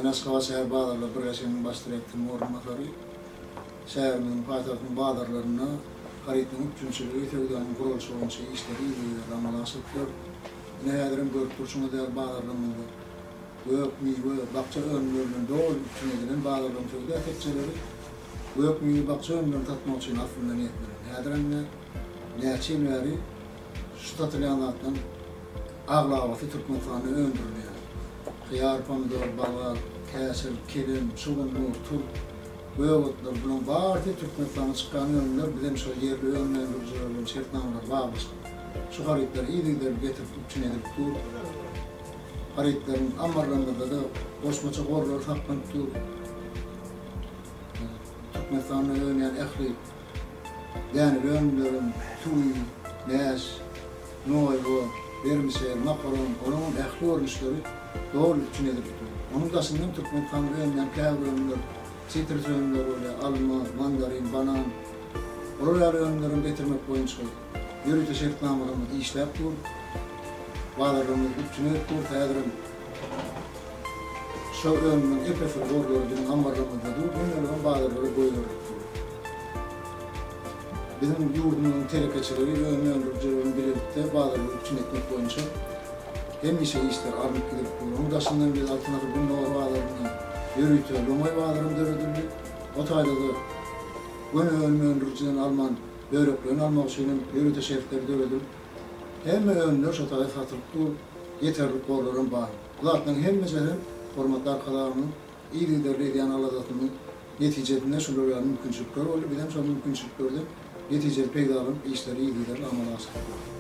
Meskava şehir bağlarla birleşenin baş direktörünün ormanları şehirinin payitahtının bağlarlarına haritinin üçüncülüğü tevdanın kuruluşu olunca işleri iyidir, amalasıktır. Nehedrin görüntüsünü değer bağlarlarında gök, meyve, bakça önlerinin doğru üçün edilen bağlarların tevdi etekçeleri gök, meyve, bakça önlerini tatmak için aslında niyetleri. Nehedrin neçimleri şu tatlıyanlardan ağlavatı Türkmenistani öndürülüyor. Hıyar, pomidor, balar, kesir, kilim, sugunur, turp, böğütler, bunun vardı Türkmenistan'a çıkan ürünler, bizim şu yerli ürünler, sertnamalar, bağımız. Şu haritleri iyilikleri getirip, üçün edip dur. Haritlerin amarlarında da boşmaça korlar takmanıp dur. Türkmenistan'a oynayan ehli, yani ürünlerin tüy, nes, noylu, vermisel, makaron, onun ehli örmüşleri doğru üçün edip dur. Onun dasından Türkmenistan'a oynayan kâr ürünler, sitrus ürünler öyle, alma, mandarin, banan, oralar ürünlerini getirmek boyunca yürütü şertnamalarımızı işlep dur, bağlarımızı üçün edip dur, teyadirin şu ürünün epefir orlarının ambarlarımızda dur, bunların bağlarları boyuyoruz dur. Bizim yurdumuzun telekeçileri ve ömürcülerin birlikte bağlarını üçün etmek boyunca hem işe işler alıp gidip dur. Onun dasından biz altına bunun doğru bağlarını yürütü, Romay bağlarını dövdürdük. O tayda da ömürcülerin Alman böreklerini almak için yürütü şerifleri dövdürdük. Hem ömürler şu tayda satılıp dur, yeterli korların bağlı. Zaten hem mesela formatlı arkalarının iyi liderliği diyen Allah'ın neticesinde şunların mümkünçülükleri oluyor. Bir de şu mümkünçülüklerden neticeli peyda alıp işleri iyi liderli amalı asılıyor.